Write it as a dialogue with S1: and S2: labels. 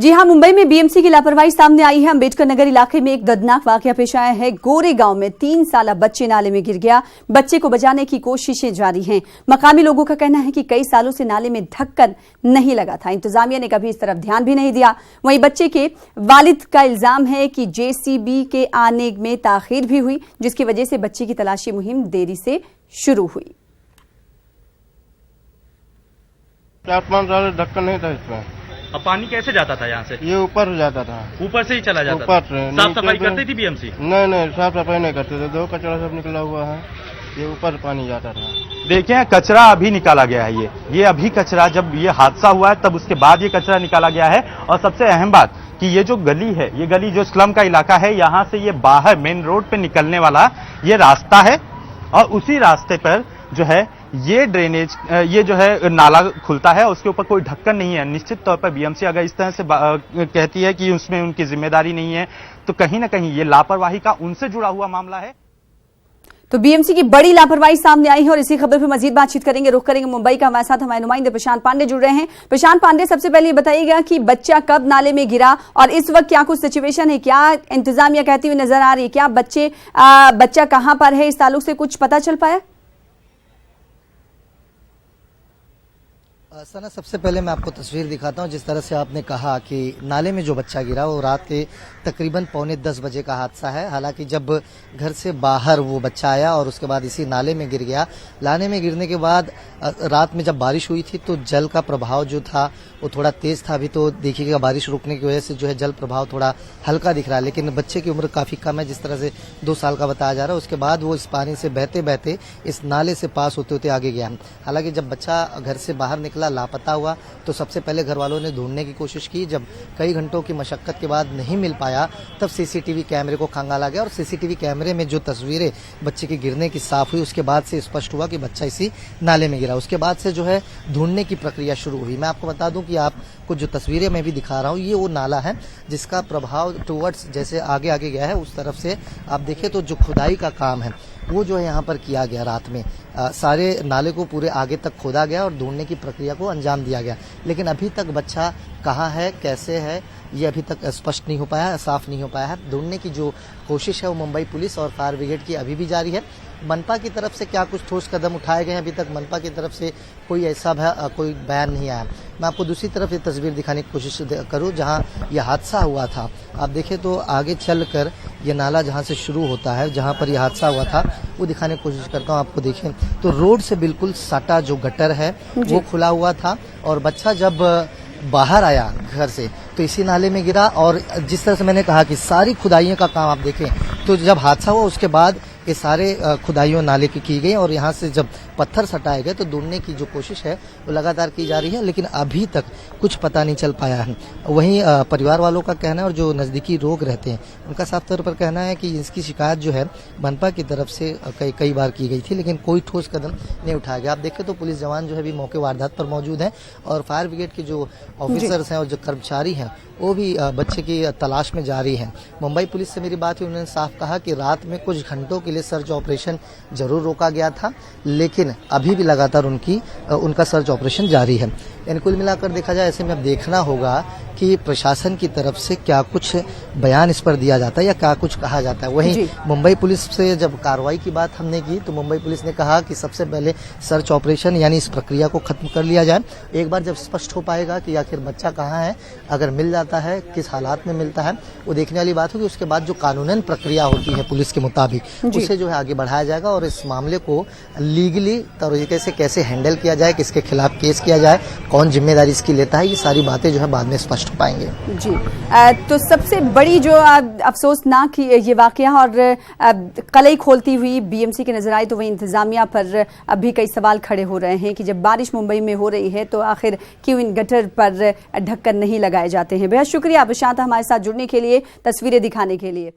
S1: जी हां, मुंबई में बीएमसी की लापरवाही सामने आई है। अंबेडकर नगर इलाके में एक दर्दनाक वाकया पेश आया है। गोरेगांव में 3 साला बच्चे नाले में गिर गया। बच्चे को बचाने की कोशिशें जारी हैं। मकामी लोगों का कहना है कि कई सालों से नाले में ढक्कन नहीं लगा था। इंतजामिया ने कभी इस तरफ ध्यान भी नहीं दिया। वहीं बच्चे के वालिद का इल्जाम है कि जेसीबी के आने में ताखीर भी हुई, जिसकी वजह से बच्चे की तलाशी मुहिम देरी से शुरू हुई।
S2: 4-5 साल ढक्कन नहीं था इसमें।
S3: अब पानी कैसे जाता था यहाँ से?
S2: ये ऊपर जाता था।
S3: ऊपर से ही चला जाता
S2: ऊपर
S3: था। साफ सफाई करती थी बीएमसी?
S2: नहीं, साफ सफाई नहीं करते थे। दो कचरा सब निकला हुआ है। ये ऊपर पानी जाता था।
S4: देखिए, कचरा अभी निकाला गया है। ये अभी कचरा, जब ये हादसा हुआ है तब उसके बाद ये कचरा निकाला गया है। और सबसे अहम बात कि ये जो गली है, ये गली जो स्लम का इलाका है, यहाँ से ये बाहर मेन रोड पे निकलने वाला ये रास्ता है। और उसी रास्ते पर जो है ये ड्रेनेज, ये जो है नाला खुलता है, उसके ऊपर कोई ढक्कन नहीं है। निश्चित तौर पर बीएमसी अगर इस तरह से कहती है कि उसमें उनकी जिम्मेदारी नहीं है, तो कहीं ना कहीं ये लापरवाही का उनसे जुड़ा हुआ मामला है।
S1: तो बीएमसी की बड़ी लापरवाही सामने आई है और इसी खबर पर मजीद बातचीत करेंगे। रुख करेंगे मुंबई का। हमारे साथ हमारे नुमाइंदे प्रशांत पांडे जुड़ रहे हैं। प्रशांत पांडे, सबसे पहले ये बताइएगा कि बच्चा कब नाले में गिरा और इस वक्त क्या कुछ सिचुएशन है, क्या इंतजामिया कहती हुई नजर आ रही है, क्या बच्चा कहां पर है, इस ताल्लुक से कुछ पता चल पाया?
S5: सना, सबसे पहले मैं आपको तस्वीर दिखाता हूं। जिस तरह से आपने कहा कि नाले में जो बच्चा गिरा वो रात के तकरीबन 9:45 बजे का हादसा है। हालांकि जब घर से बाहर वो बच्चा आया और उसके बाद इसी नाले में गिर गया। नाले में गिरने के बाद रात में जब बारिश हुई थी तो जल का प्रभाव जो था वो थोड़ा तेज था। अभी तो देखिएगा बारिश रुकने की वजह से जो है जल प्रभाव थोड़ा हल्का दिख रहा है, लेकिन बच्चे की उम्र काफी कम है, जिस तरह से 2 साल का बताया जा रहा है। उसके बाद वो इस पानी से बहते बहते इस नाले से पास होते होते आगे गया। हालांकि जब बच्चा घर से बाहर निकला, लापता हुआ, तो सबसे पहले घर वालों ने ढूंढने की कोशिश की। जब कई घंटों की मशक्कत के बाद नहीं मिल पाया, तब सीसीटीवी कैमरे को खंगाला गया और सीसीटीवी कैमरे में जो तस्वीरें बच्चे के गिरने की साफ हुई, उसके बाद से स्पष्ट हुआ कि बच्चा इसी नाले में गिरा। उसके बाद से जो है ढूंढने की प्रक्रिया शुरू हुई। मैं आपको बता दूं कि आपको जो तस्वीरें मैं भी दिखा रहा हूं, ये वो नाला है जिसका प्रभाव टुवर्ड्स जैसे आगे आगे गया है। उस तरफ से आप देखें तो जो खुदाई का काम है वो जो है यहाँ पर किया गया। रात में सारे नाले को पूरे आगे तक खोदा गया और ढूंढने की प्रक्रिया को अंजाम दिया गया, लेकिन अभी तक बच्चा कहाँ है, कैसे है, ये अभी तक स्पष्ट नहीं हो पाया है, साफ नहीं हो पाया है। ढूंढने की जो कोशिश है वो मुंबई पुलिस और फायर ब्रिगेड की अभी भी जारी है। मनपा की तरफ से क्या कुछ ठोस कदम उठाए गए हैं, अभी तक मनपा की तरफ से कोई ऐसा कोई बयान नहीं आया। मैं आपको दूसरी तरफ ये तस्वीर दिखाने की कोशिश करूं जहां यह हादसा हुआ था। आप देखें तो आगे चलकर ये नाला जहां से शुरू होता है, जहां पर यह हादसा हुआ था, वो दिखाने की कोशिश करता हूं। आपको देखें तो रोड से बिल्कुल सटा जो गटर है वो खुला हुआ था और बच्चा जब बाहर आया घर से तो इसी नाले में गिरा। और जिस तरह से मैंने कहा कि सारी खुदाइयों का काम आप देखें तो जब हादसा हुआ उसके बाद ये सारे खुदाइयों नाले की गई और यहाँ से जब पत्थर सटाए गए तो ढूंढने की जो कोशिश है वो लगातार की जा रही है, लेकिन अभी तक कुछ पता नहीं चल पाया है। वहीं परिवार वालों का कहना है और जो नज़दीकी लोग रहते हैं उनका साफ तौर पर कहना है कि इसकी शिकायत जो है मनपा की तरफ से कई बार की गई थी, लेकिन कोई ठोस कदम नहीं उठाया गया। आप देखें तो पुलिस जवान जो है भी मौके वारदात पर मौजूद हैं और फायर ब्रिगेड के जो ऑफिसर्स हैं और जो कर्मचारी हैं वो भी बच्चे की तलाश में जारी हैं। मुंबई पुलिस से मेरी बात हुई, उन्होंने साफ कहा कि रात में कुछ घंटों के लिए सर्च ऑपरेशन जरूर रोका गया था, लेकिन अभी भी लगातार उनका सर्च ऑपरेशन जारी है। यानी कुल मिलाकर देखा जाए ऐसे में अब देखना होगा कि प्रशासन की तरफ से क्या कुछ बयान इस पर दिया जाता है या क्या कुछ कहा जाता है। वहीं मुंबई पुलिस से जब कार्रवाई की बात हमने की तो मुंबई पुलिस ने कहा कि सबसे पहले सर्च ऑपरेशन यानी इस प्रक्रिया को खत्म कर लिया जाए। एक बार जब स्पष्ट हो पाएगा कि आखिर बच्चा कहाँ है, अगर मिल जाता है किस हालात में मिलता है, वो देखने वाली बात होगी। उसके बाद जो कानूनन प्रक्रिया होती है पुलिस के मुताबिक उसे जो है आगे बढ़ाया जाएगा और इस मामले को लीगली तरीके से कैसे हैंडल किया जाए, किसके खिलाफ केस किया जाए, कौन जिम्मेदारी इसकी लेता है, ये सारी बातें जो है बाद में स्पष्ट हो पाएंगे।
S1: जी तो सबसे बड़ी जो अफसोसनाक ये वाकया और कलई खोलती हुई बीएमसी की नजर आई तो वही इंतजामिया पर अभी कई सवाल खड़े हो रहे हैं कि जब बारिश मुंबई में हो रही है तो आखिर क्यों इन गटर पर ढक्कन नहीं लगाए जाते हैं। बेहद शुक्रिया प्रशांत हमारे साथ जुड़ने के लिए, तस्वीरें दिखाने के लिए।